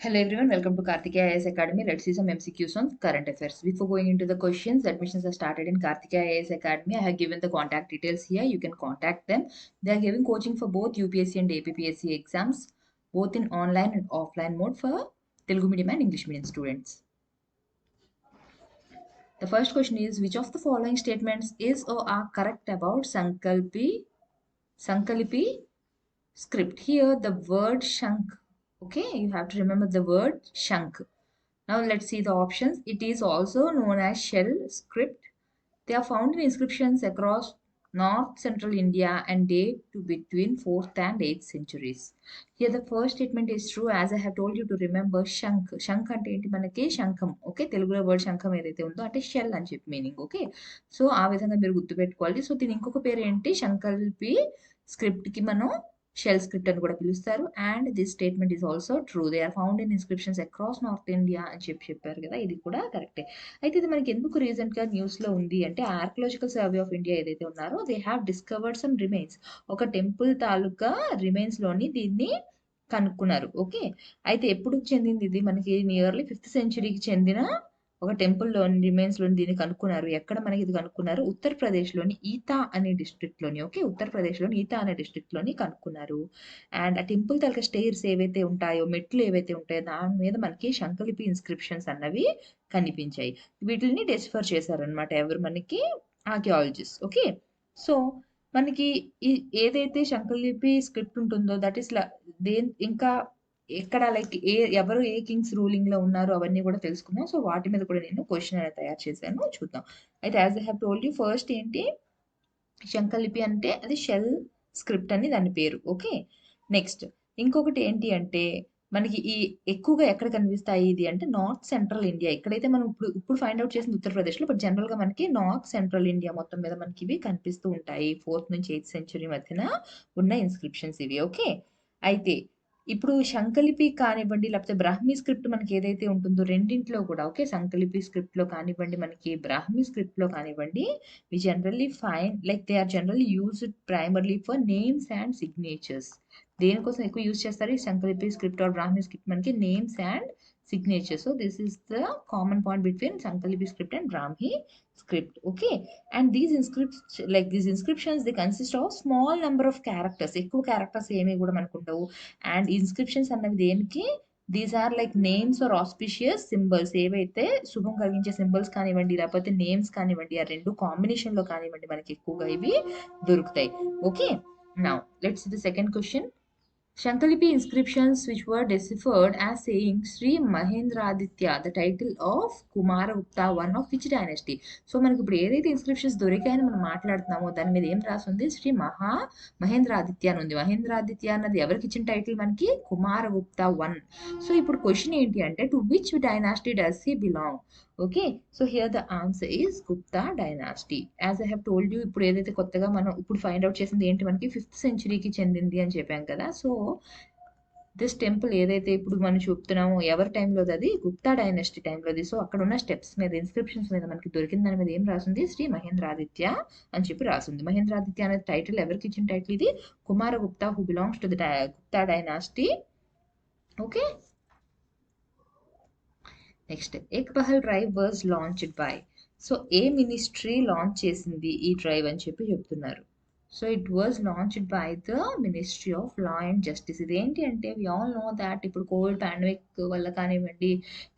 Hello everyone, welcome to Karthikeya IAS Academy. Let's see some MCQs on current affairs. Before going into the questions, admissions are started in Karthikeya IAS Academy. I have given the contact details here. You can contact them. They are giving coaching for both UPSC and APPSC exams, both in online and offline mode for Telugu medium and English medium students. The first question is, which of the following statements is or are correct about Sankalipi script? Here the word Shank. Okay, you have to remember the word Shank. Now let's see the options. It is also known as shell script. They are found in inscriptions across North Central India and date to between 4th and 8th centuries. Here the first statement is true, as I have told you to remember Shank. Shank అంటే ఏంటి మనకి శంఖం. Okay, తెలుగులో word శంఖం ఏదైతే ఉందో అంటే shell అని చెప్పి మీనింగ్. ఓకే, సో ఆ విధంగా మీరు గుర్తుపెట్టుకోవాలి. సో దీని ఇంకొక పేరు ఏంటి, శంకల్పి స్క్రిప్ట్ కి మనం షెల్ స్క్రిప్ట్ అని కూడా పిలుస్తారు. And this statement is also true. They are found in inscriptions across North India అని చెప్పారు కదా, ఇది కూడా కరెక్టే. అయితే ఇది మనకి ఎందుకు రీసెంట్ గా న్యూస్ లో ఉంది అంటే, ఆర్కియలాజికల్ సర్వే ఆఫ్ ఇండియా ఏదైతే ఉన్నారో they have discovered some remains. ఒక టెంపుల్ తాలూకా రిమైన్స్ లోని దీన్ని కనుక్కున్నారు. ఓకే, అయితే ఎప్పుడు చెందింది ఇది మనకి నియర్లీ 5th సెంచరీకి చెందిన ఒక టెంపుల్లోని రిమైన్స్లోని దీన్ని కనుక్కున్నారు. ఎక్కడ మనకి ఇది కనుక్కున్నారు, ఉత్తరప్రదేశ్లోని ఈతా అనే డిస్ట్రిక్ట్లోని. ఓకే, ఉత్తరప్రదేశ్లోని ఈతా అనే డిస్ట్రిక్ట్లోని కనుక్కున్నారు. అండ్ ఆ టెంపుల్ తాలూకా స్టేర్స్ ఏవైతే ఉంటాయో, మెట్లు ఏవైతే ఉంటాయో దాని మీద మనకి శంఖలిపి ఇన్స్క్రిప్షన్స్ అన్నవి కనిపించాయి. వీటిని డెసిఫర్ చేశారనమాట ఎవరు, మనకి ఆర్కియాలజిస్ట్. ఓకే, సో మనకి ఈ ఏదైతే శంఖలిపి స్క్రిప్ట్ ఉంటుందో దట్ ఈస్ ఇంకా ఎక్కడ లైక్ ఎవరు ఏ కింగ్స్ రూలింగ్ లో ఉన్నారు అవన్నీ కూడా తెలుసుకుందాం. సో వాటి మీద కూడా నేను క్వశ్చన్ అనేది తయారు చేశాను, చూద్దాం. అయితే as I have told you, first ఏంటి, శంఖలిపి అంటే అది షెల్ స్క్రిప్ట్ అని దాని పేరు. ఓకే, నెక్స్ట్ ఇంకొకటి ఏంటి అంటే మనకి ఈ ఎక్కువగా ఎక్కడ కనిపిస్తాయి ఇది అంటే నార్త్ సెంట్రల్ ఇండియా. ఇక్కడైతే మనం ఇప్పుడు ఫైండ్ అవుట్ చేసింది ఉత్తరప్రదేశ్లో, బట్ జనరల్ గా మనకి నార్త్ సెంట్రల్ ఇండియా మొత్తం మీద మనకి ఇవి కనిపిస్తూ ఉంటాయి. 4th నుంచి 8th సెంచరీ మధ్యన ఉన్న ఇన్స్క్రిప్షన్స్ ఇవి. ఓకే, అయితే ఇప్పుడు శంఖలిపి కానివ్వండి లేకపోతే బ్రాహ్మీ స్క్రిప్ట్ మనకి ఏదైతే ఉంటుందో రెండింటిలో కూడా, ఓకే, శంఖలిపి స్క్రిప్ట్ లో కానివ్వండి మనకి బ్రాహ్మీ స్క్రిప్ట్ లో కానివ్వండి, we generally find like they are generally used primarily for names and signatures. దేనికోసం ఎక్కువ యూజ్ చేస్తారు ఈ Shankhalipi script or Brahmi script, మనకి names and signature. So this is the common point between Shankhalipi script and Brahmi script. Okay, and these inscripts like these inscriptions they consist of small number of characters. ఎక్కువ characters ఏమీ కూడా మనకు ఉండవు. And inscriptions అన్నవి దేనికి, these are like names are auspicious symbols. ఏవైతే శుభం కలిగించే సింబల్స్ కానివ్వండి లేకపోతే నేమ్స్ కానివ్వండి, ఆ రెండు కాంబినేషన్ లో కానివ్వండి మనకి ఎక్కువగా ఇవి దొరుకుతాయి. Okay, now let's the second question. Shankalipi inscriptions which were deciphered as saying Sri Mahendraditya, the title of Kumaragupta, one of which dynasty? So మనకి ఇప్పుడు ఏదైతే ఇన్స్క్రిప్షన్స్ దొరికాయని మనం మాట్లాడుతున్నామో దాని మీద ఏం రాసింది, శ్రీ మహేంద్రాదిత్య అని ఉంది. మహేంద్రాదిత్య అన్నది ఎవరికి ఇచ్చిన టైటిల్, మనకి కుమారగుప్త 1. సో ఇప్పుడు క్వశ్చన్ ఏంటి అంటే, to which dynasty does he belong? Okay, so here the answer is Gupta dynasty. As I have told you, ఇప్పుడు ఏదైతే కొత్తగా మనం ఇప్పుడు ఫైండ్ అవుట్ చేసింది ఏంటి, మనకి 5th సెంచరీకి చెందింది అని చెప్పాం కదా. సో దిస్ టెంపుల్ ఏదైతే ఇప్పుడు మనం చూపుతున్నామో ఎవరి టైంలోది, అది గుప్తా డైనాసిటీ టైంలోది. సో అక్కడ ఉన్న స్టెప్స్ మీద ఇన్స్క్రిప్షన్స్ మీద మనకి దొరికిన దాని మీద ఏం రాసింది, శ్రీ మహేంద్రాదిత్య అని చెప్పి రాసింది. మహేంద్రాదిత్య అనే టైటిల్ ఎవరికి ఇచ్చిన టైటిల్ ఇది, Kumaragupta who belongs to the Gupta dynasty. Okay, next Ek Pahal drive was launched by. So ఏ మినిస్ట్రీ లాంచ్ చేసింది ఈ డ్రైవ్ అని చెప్పి చెప్తున్నారు. So it was launched by the ministry of law and justice. ఇదేంటి అంటే వి ఆల్ నో దాట్ ఇప్పుడు కోవిడ్ పాండమిక్ వల్ల కానివ్వండి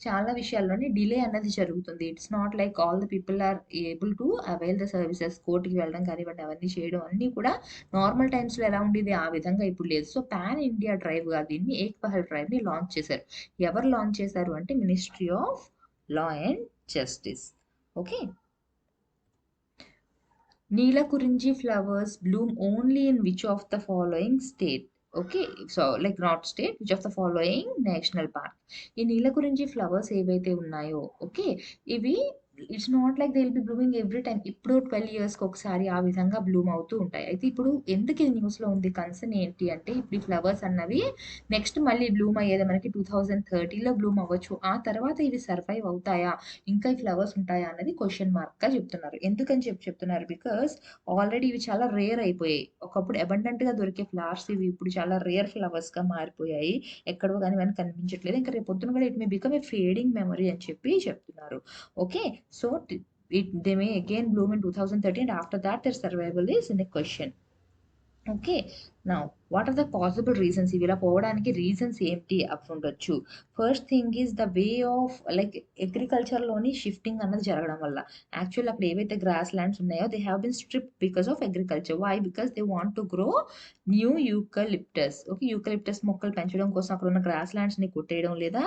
చాలా విషయాల్లోని డిలే అన్నది జరుగుతుంది. It's not like all the people are able to avail the services. కోర్టుకి వెళ్ళడం కానివ్వండి అవన్నీ చేయడం అన్నీ కూడా నార్మల్ టైమ్స్లో ఎలా ఉండేది ఆ విధంగా ఇప్పుడు లేదు. సో పాన్ ఇండియా డ్రైవ్గా దీన్ని ఏక్ పహల్ డ్రైవ్ని లాంచ్ చేశారు. ఎవరు లాంచ్ చేశారు అంటే ministry of law and justice. Okay, Neelakurinji flowers bloom only in which of the following state? Okay, so like not state, which of the following national park? ఈ నీలకురించి flowers ఏవైతే ఉన్నాయో, okay, ఇవి it's not like they will be blooming every time. ఇప్పుడు 12 ఇయర్స్‌కి ఒకసారి ఆ విధంగా Bloom అవుతూ ఉంటాయి. అయితే ఇప్పుడు ఎందుకు ఇది న్యూస్‌లో ఉంది కన్సర్న్ ఏంటి అంటే, ఇప్పుడు ఈ ఫ్లవర్స్ అన్నవి నెక్స్ట్ మళ్ళీ బ్లూమ్ అయ్యేది మనకి 2030లో బ్లూమ్ అవ్వచ్చు. ఆ తర్వాత ఇవి సర్వైవ్ అవుతాయా? ఇంకా ఈ ఫ్లవర్స్ ఉంటాయా? అన్నది క్వెషన్ మార్క్‌గా చెప్తున్నారు. ఎందుకని చెప్తున్నారు? బికాజ్ ఆల్రెడీ ఇవి చాలా రేర్ అయిపోయాయి. ఒకప్పుడు అబండెంట్‌గా దొరికే ఫ్లవర్స్ ఇవి ఇప్పుడు చాలా రేర్ ఫ్లవర్స్‌గా మారిపోయాయి. ఎక్కడో గాని మనకు కనిపించట్లేదు. ఇంకా రేపు పొద్దున కూడా it may become a fading memory అని చెప్పి చెప్తున్నారు. Okay. So they may again bloom in 2030 and after that their survival is in a question. Okay. Now what are the possible reasons? ఇవి ఇలా పోవడానికి రీజన్స్ ఏంటి అప్పుండొచ్చు? First thing is the way of like అగ్రికల్చర్‌లోని shifting అన్నది జరగడం వల్ల. Actual అక్కడ ఏవైతే గ్రాస్ ల్యాండ్స్ ఉన్నాయో they have been stripped because of agriculture. Why? Because they want to grow new eucalyptus. Okay. Eucalyptus మొక్కలు పెంచడం కోసం అక్కడ ఉన్న గ్రాస్ ల్యాండ్స్‌ని కొట్టేయడం లేదా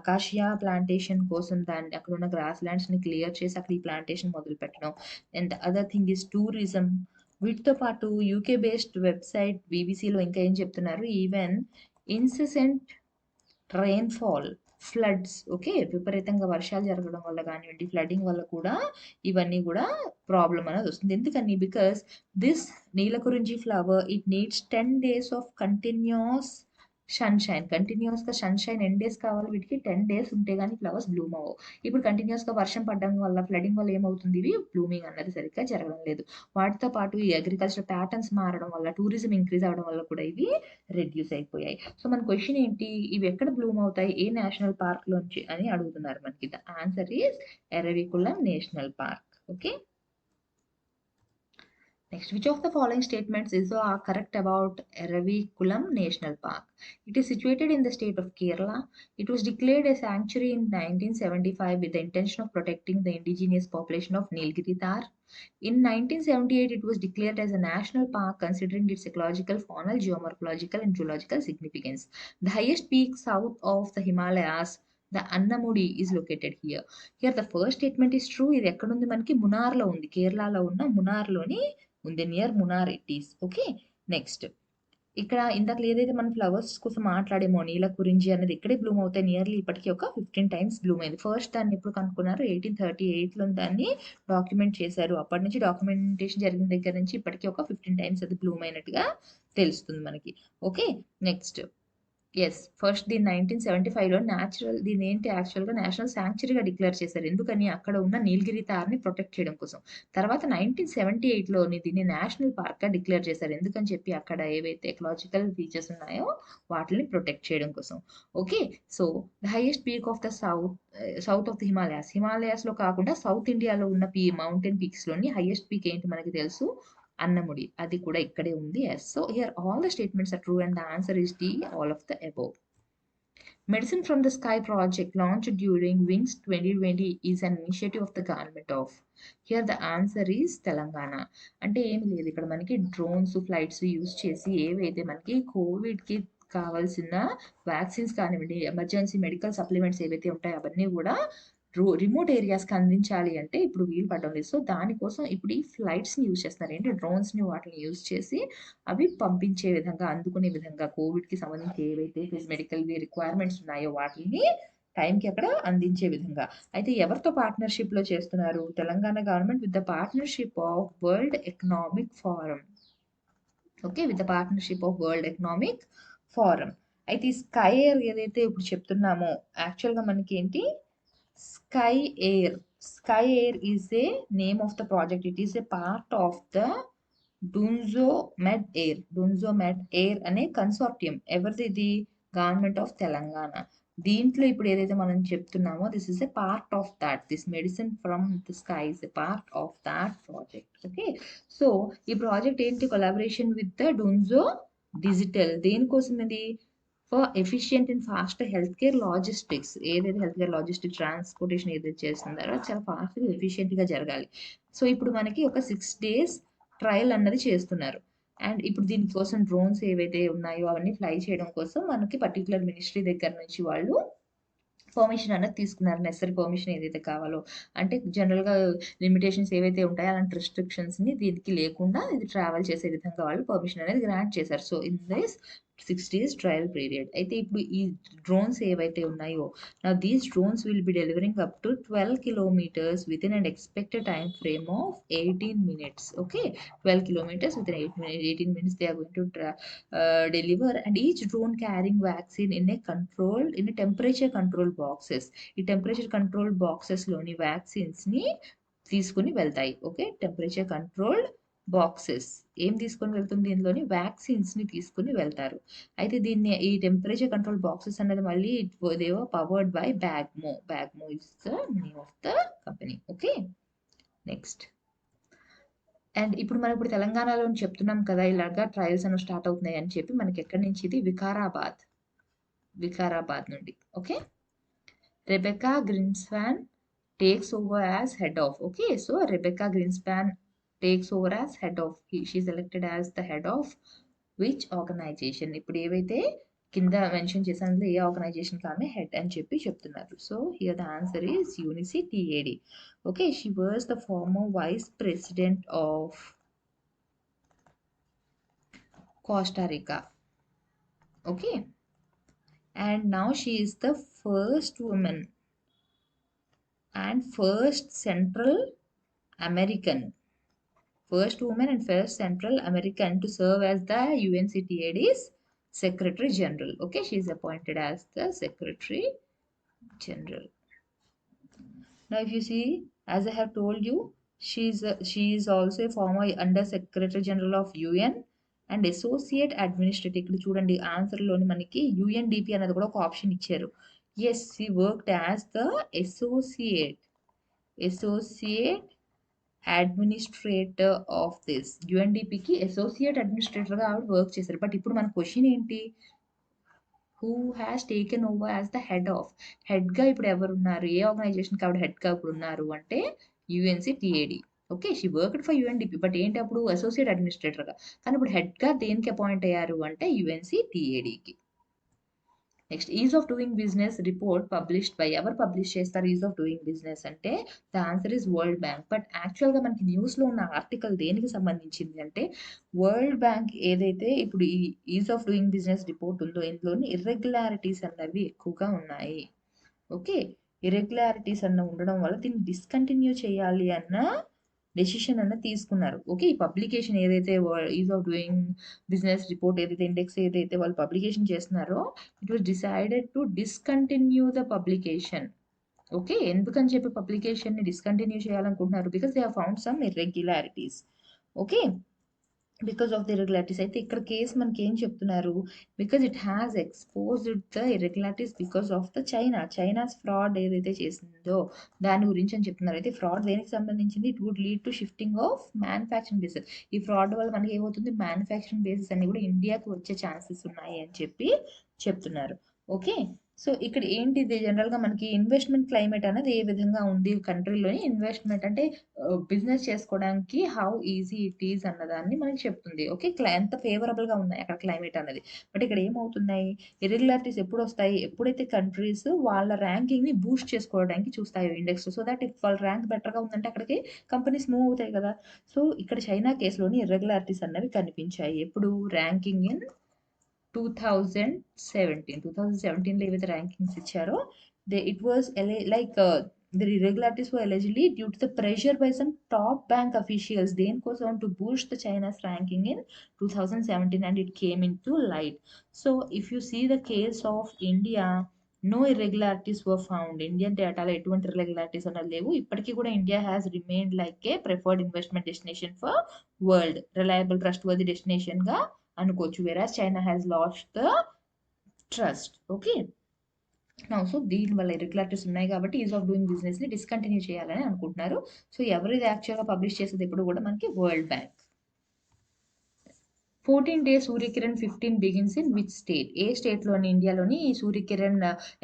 అకాషియా ప్లాంటేషన్ కోసం దాన్ని అక్కడున్న గ్రాస్ ల్యాండ్స్‌ని క్లియర్ చేసి అక్కడ ఈ ప్లాంటేషన్ మొదలుపెట్టడం. And other thing is tourism. వీటితో పాటు యూకే బేస్డ్ వెబ్సైట్ బీబీసీలో ఇంకా ఏం చెప్తున్నారు? Even incessant rainfall, floods, okay. విపరీతంగా వర్షాలు జరగడం వల్ల గానివ్వండి, ఫ్లడింగ్ వల్ల కూడా ఇవన్నీ గూడా ప్రాబ్లమ్ అనేదొస్తుంది. ఎందుకని? Because this Neelakurinji flower it needs 10 days of continuous sunshine. కంటిన్యూయస్‌గా సన్‌షైన్ ఎన్ని డేస్ కావాలి వీటికి? 10 డేస్ ఉంటే గాని ఫ్లవర్స్ బ్లూమ్ అవ్వవు. ఇప్పుడు కంటిన్యూయస్‌గా వర్షం పడడం వల్ల, ఫ్లడింగ్ వల్ల ఏమవుతుంది? ఇవి బ్లూమింగ్ అన్నది సరిగ్గా జరగడం లేదు. వాటితో పాటు ఈ అగ్రికల్చర్ ప్యాటర్న్స్ మారడం వల్ల, టూరిజం ఇంక్రీజ్ అవ్వడం వల్ల కూడా ఇవి రెడ్యూస్ అయిపోయాయి. సో మన క్వెషన్ ఏంటి? ఇవి ఎక్కడ బ్లూమ్ అవుతాయి? ఏ నేషనల్ పార్క్‌లోంచి అని అడుగుతున్నారు మనకి. The answer is Eravikulam national park. Okay. Next, which of the following statements is correct about Eravikulam National Park? It is situated in the state of Kerala. It was declared a sanctuary in 1975 with the intention of protecting the indigenous population of Nilgiri Thar. In 1978, it was declared as a national park considering its ecological, faunal, geomorphological, and zoological significance. The highest peak south of the Himalayas, the Annamudi, is located here. Here, the first statement is true. ఇది ఎక్కడుంది మనకి? మునార్లో ఉంది. కేరళలో ఉన్న మునార్లోని ఉంది. Near Munnar it is. Okay. Next ఇక్కడ ఇందాక ఏదైతే మనం ఫ్లవర్స్ కోసం మాట్లాడేమో నీల కురించి అనేది ఇక్కడే బ్లూమ్ అవుతాయి. నియర్లీ ఇప్పటికి ఒక 15 టైమ్స్ బ్లూమ్ అయింది. ఫస్ట్ దాన్ని ఎప్పుడు కనుక్కున్నారు? 1838లో దాన్ని డాక్యుమెంట్ చేశారు. అప్పటి నుంచి డాక్యుమెంటేషన్ జరిగిన దగ్గర నుంచి ఇప్పటికి ఒక 15 టైమ్స్ అది బ్లూమ్ అయినట్టుగా తెలుస్తుంది మనకి. ఓకే. నెక్స్ట్ ఫస్ట్ దీన్ని 1975లో దీన్ని ఏంటి యాక్చువల్‌గా నేషనల్ సాంక్చురీగా డిక్లేర్ చేశారు. ఎందుకని? అక్కడ ఉన్న నీలగిరి తార్‌ని ప్రొటెక్ట్ చేయడం కోసం. తర్వాత 1978లోని దీన్ని నేషనల్ పార్క్‌గా డిక్లేర్ చేశారు. ఎందుకని చెప్పి అక్కడ ఏవైతే ఎకలాజికల్ ఫీచర్స్ ఉన్నాయో వాటిని ప్రొటెక్ట్ చేయడం కోసం. Okay. So, the highest peak of the south of the Himalayas. హిమాలయాస్‌లో కాకుండా సౌత్ ఇండియాలో ఉన్న మౌంటైన్ పీక్స్‌లోని హైయెస్ట్ పీక్ ఏంటి మనకి తెలుసు? అన్నముడి. అది కూడా ఇక్కడే ఉంది. Yes. So, here all the statements are true and the answer is D, all of the above. Medicine from the Sky project launched during Wings 2020 is an initiative of the government of. Here the answer is Telangana. అంటే ఏమి లేదు ఇక్కడ మనకి drones, flights use చేసి ఏవైతే మనకి కోవిడ్‌కి కావాల్సిన vaccines కానివ్వండి, ఎమర్జెన్సీ మెడికల్ సప్లిమెంట్స్ ఏవైతే ఉంటాయో అవన్నీ కూడా రిమోట్ ఏరియాస్‌కి అందించాలి అంటే ఇప్పుడు వీలు పడడం లేదు. సో, దానికోసం ఇప్పుడు ఈ ఫ్లైట్స్‌ని యూజ్ చేస్తున్నారు. ఏంటి డ్రోన్స్‌ని వాటిని యూజ్ చేసి అవి పంపించే విధంగా, అందుకునే విధంగా కోవిడ్‌కి సంబంధించి ఏవైతే మెడికల్‌వి రిక్వైర్మెంట్స్ ఉన్నాయో వాటిని టైంకి అక్కడ అందించే విధంగా. అయితే ఎవరితో పార్ట్నర్‌షిప్‌లో చేస్తున్నారు? Telangana government with the partnership of world economic forum. Okay. With the partnership of world economic forum. అయితే ఈ స్కై ఎయిర్ ఏదైతే ఇప్పుడు చెప్తున్నామో యాక్చువల్‌గా మనకేంటి? Sky air. Sky air is a name of the project. It is a part of the Dunzo med air అనే consortium. ఎవరిది ఇది? Government of Telangana. దీంట్లో ఇప్పుడు ఏదైతే మనం చెప్తున్నామో this is a part of that. This medicine from the sky is a part of that project. Okay. So, ఈ project ఏంటి? Collaboration with the Dunzo digital. దేనికోసం ఇది? For efficient and fast health care logistics. ఏదైతే health care logistic transportation ఏదైతే చేస్తున్నారో చాలా ఫాస్ట్‌గా, ఎఫిషియంట్‌గా జరగాలి. సో, ఇప్పుడు మనకి ఒక 6 డేస్ ట్రయల్ అన్నది చేస్తున్నారు. అండ్ ఇప్పుడు దీనికోసం డ్రోన్స్ ఏవైతే ఉన్నాయో అవన్నీ ఫ్లై చేయడం కోసం మనకి పర్టిక్యులర్ మినిస్ట్రీ దగ్గర నుంచి వాళ్ళు పర్మిషన్ అనేది తీసుకున్నారు. నెసెసరీ పర్మిషన్ ఏదైతే కావాలో. అంటే జనరల్‌గా లిమిటేషన్స్ ఏవైతే ఉంటాయో అలాంటి రిస్ట్రిక్షన్స్‌ని దీనికి లేకుండా ఇది ట్రావెల్ చేసే విధంగా వాళ్ళు పర్మిషన్ అనేది గ్రాంట్ చేశారు. So, in this 6 days trial period. అయితే ఇప్పుడు ఈ డ్రోన్స్ ఏవైతే ఉన్నాయో, now these drones will be delivering up to 12 kilometers within an expected time frame of 18 minutes. Okay, 12 kilometers within 18 minutes they are going to deliver, and each drone carrying vaccine in a temperature control boxes. ఈ temperature control boxes లోని vaccines ని తీసుకుని వెళ్తాయి. Okay, temperature controlled boxes ఏం తీసుకొని వెళ్తుంది, దీనిలోని vaccines ని తీసుకుని వెళ్తారు. అయితే దీన్ని ఈ టెంపరేచర్ కంట్రోల్ బాక్సెస్ అనేది మళ్ళీ దేవర్ పవర్డ్ బై బ్యాగ్మో is the name of the company. Okay, next. And ఇప్పుడు మనం ఇప్పుడు తెలంగాణలో చెప్తున్నాం కదా ఇలాగా ట్రయల్స్ అనేవి స్టార్ట్ అవుతున్నాయి అని చెప్పి, మనకి ఎక్కడి నుంచి ఇది వికారాబాద్ నుండి. Okay, Rebeca Grynspan takes over as head of. Okay, so Rebecca Greenspan takes over as head of. She's elected as the head of which organization? ఇప్పుడు ఏవైతే కింద మెన్షన్ చేసాను ఏ ఆర్గనైజేషన్ ఆమె హెడ్ అని చెప్పి చెప్తున్నారు. So here the answer is UNCTAD. Okay, she was the former vice president of Costa Rica. Okay, and now she is the first woman and first Central American to serve as the UNCTAD's Secretary General. Okay, she is appointed as the Secretary General. Now, if you see, as I have told you, she is also a former Under Secretary General of UN and Associate Administrative. ఇక్కడ చూడండి ఆన్సర్లోని మనకి UNDP అనేది కూడా ఒక option ఇచ్చారు. Yes, she worked as the associate administrator of this. యుఎన్డిపికి associate అడ్మినిస్ట్రేటర్గా ఆవిడ వర్క్ చేశారు. బట్ ఇప్పుడు మన క్వశ్చన్ ఏంటి, who has taken over as the head of. హెడ్గా ఇప్పుడు ఎవరు ఉన్నారు, ఏ ఆర్గనైజేషన్కి ఆవిడ హెడ్గా ఇప్పుడు ఉన్నారు అంటే UNCTAD. Okay, she worked for UNDP, but ఏంటి అప్పుడు అసోసియేట్ అడ్మినిస్ట్రేటర్గా, కానీ ఇప్పుడు హెడ్గా దేనికి అపాయింట్ అయ్యారు అంటే యుఎన్సిటిఏడికి. Next, ease of doing business report published by. ఎవరు పబ్లిష్ చేస్తారు ఈజ్ ఆఫ్ డూయింగ్ బిజినెస్ అంటే? The answer is world bank. But యాక్చువల్గా మనకి న్యూస్లో ఉన్న ఆర్టికల్ దేనికి సంబంధించింది అంటే, వరల్డ్ బ్యాంక్ ఏదైతే ఇప్పుడు ఈ is of doing business report ఉందో ఇందులోని ఇర్రెగ్యులారిటీస్ అన్నవి ఎక్కువగా ఉన్నాయి. ఓకే, ఇర్రెగ్యులారిటీస్ అన్న ఉండడం వల్ల దీన్ని డిస్కంటిన్యూ చేయాలి అన్న డెసిషన్ అన్న తీసుకున్నారు. ఓకే, ఈ పబ్లికేషన్ ఏదైతే is of doing business report ఏదైతే ఇండెక్స్ ఏదైతే వాళ్ళు పబ్లికేషన్ చేస్తున్నారో, it was decided to discontinue the publication. Okay, ఎందుకని చెప్పి పబ్లికేషన్ని డిస్కంటిన్యూ చేయాలనుకుంటున్నారు? Because they have found some irregularities. Okay, because of the irregularities. అయితే ఇక్కడ కేసు మనకి ఏం చెప్తున్నారు, because it has exposed the irregularities because of the China's fraud ఏదైతే చేసిందో దాని గురించి అని చెప్తున్నారు. అయితే ఫ్రాడ్ దేనికి సంబంధించింది, it would lead to shifting of manufacturing bases. ఈ ఫ్రాడ్ వల్ల మనకి ఏమవుతుంది, మ్యానుఫ్యాక్చరింగ్ బేసెస్ అన్ని కూడా ఇండియాకి వచ్చే ఛాన్సెస్ ఉన్నాయి అని చెప్పి చెప్తున్నారు. ఓకే, సో ఇక్కడ ఏంటిది, జనరల్గా మనకి ఇన్వెస్ట్మెంట్ క్లైమేట్ అనేది ఏ విధంగా ఉంది కంట్రీలోని, ఇన్వెస్ట్మెంట్ అంటే బిజినెస్ చేసుకోవడానికి హౌ ఈజీ ఇట్ ఈజ్ అన్నదాన్ని మనకి చెప్తుంది. ఓకే, ఎంత ఫేవరబుల్గా ఉన్నాయి అక్కడ క్లైమేట్ అన్నది. బట్ ఇక్కడ ఏమవుతున్నాయి, ఇర్రెగ్యులారిటీస్ ఎప్పుడు వస్తాయి, ఎప్పుడైతే కంట్రీస్ వాళ్ళ ర్యాంకింగ్ని బూస్ట్ చేసుకోవడానికి చూస్తాయి ఇండెక్స్. సో దట్ ఇఫ్ వాళ్ళ ర్యాంక్ బెటర్గా ఉందంటే అక్కడికి కంపెనీస్ మూవ్ అవుతాయి కదా. సో ఇక్కడ చైనా కేసులోని ఇర్రెగ్యులారిటీస్ అన్నవి కనిపించాయి. ఎప్పుడు, ర్యాంకింగ్ ఇన్ 2017లో ఏవైతే ర్యాంకింగ్స్ ఇచ్చారో it was like the irregularities were allegedly due to the pressure by some top bank officials దేనికోసం to boost the China's ranking in 2017, and it came into light. So if you see the case of India, no irregularities were found. Indian డేటాలో ఎటువంటి irregularities అన్నది లేవు. ఇప్పటికీ కూడా India has remained like a preferred investment destination for world, reliable trustworthy డెస్టినేషన్గా అనుకోవచ్చు. Whereas China has lost the trust. Okay, so దీనివల్ల irregularities ఉన్నాయి కాబట్టి ఈజ్ ఆఫ్ డూయింగ్ బిజినెస్ని డిస్కంటిన్యూ చేయాలని అనుకుంటున్నారు. సో ఎవరు ఇది యాక్చువల్గా పబ్లిష్ చేసేది ఎప్పుడు కూడా మనకి world bank. 14 days Suryakiran 15 begins in which state? ఏ స్టేట్లోని ఇండియాలోని ఈ సూర్యకిరణ్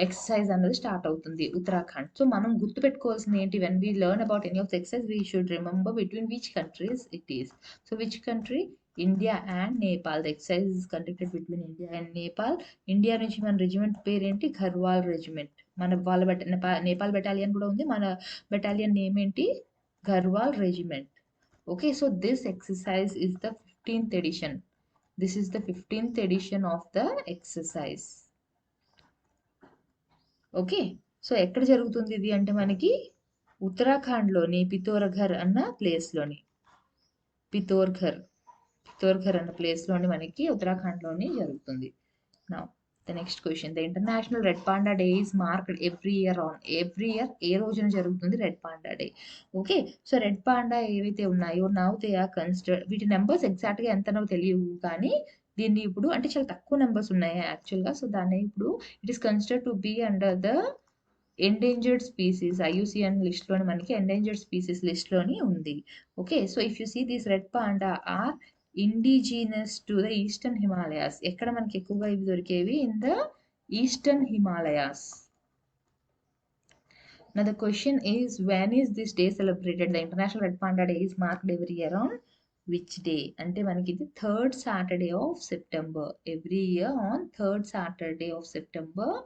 ఎక్సర్సైజ్ అన్నది స్టార్ట్ అవుతుంది? ఉత్తరాఖండ్. సో మనం గుర్తుపెట్టుకోవాల్సింది ఏంటి, when we learn about any of the exercise we should remember between which countries it is. So which country? India and Nepal. The exercise is conducted between India and Nepal. India నుంచి మన regiment పేరేంటి, Garhwal regiment. మన వాళ్ళ Nepal battalion కూడా ఉంది, మన battalion name ఏంటి, Garhwal regiment. Okay, so this exercise is the 15th edition. This is the 15th edition of the exercise. Okay. So ఎక్కడ జరుగుతుంది ఇది అంటే మనకి ఉత్తరాఖండ్‌లోని పితోర్ఘర్ అన్న ప్లేస్‌లోని. పితోర్ఘర్. పితోర్ఘర్ అన్న ప్లేస్‌లోని మనకి ఉత్తరాఖండ్‌లోని జరుగుతుంది. Now the next question. The international red panda day is marked every year ఏ రోజున జరుగుతుంది red panda day. Okay. So red panda ఏవైతే ఉన్నాయో నౌ దే ఆర్ కన్సిడర్డ్, వీటి నంబర్స్ ఎగ్జాక్ట్‌గా ఎంతనో తెలియవు కానీ దీన్ని ఇప్పుడు అంటే చాలా తక్కువ నంబర్స్ ఉన్నాయి యాక్చువల్‌గా. సో దాన్ని ఇప్పుడు it is considered to be under the endangered species. IUCN లిస్ట్‌లోని మనకి ఎండేంజర్డ్ స్పీసీస్ లిస్ట్‌లోని ఉంది. Okay. So if you see this red panda are indigenous to the eastern Himalayas. ఎక్కడ మనకి ఎక్కువగా ఇవి దొరికేవి? In the eastern Himalayas. Now the question is, when is this day celebrated? The International Red Panda Day is marked every year on which day? అంటే మనకి ఇది third Saturday of September. Every year on third Saturday of September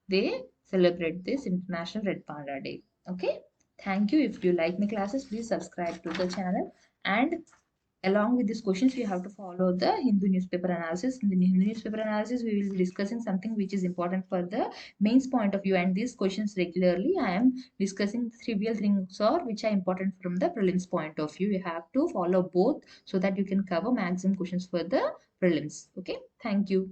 they celebrate this International Red Panda Day. Okay. Thank you. If you like my classes, please subscribe to the channel, and along with these questions we have to follow the Hindu newspaper analysis. In the Hindu newspaper analysis we will be discussing something which is important for the mains point of view, and these questions regularly I am discussing trivial things or which are important from the prelims point of view. You have to follow both so that you can cover maximum questions for the prelims. Okay. Thank you.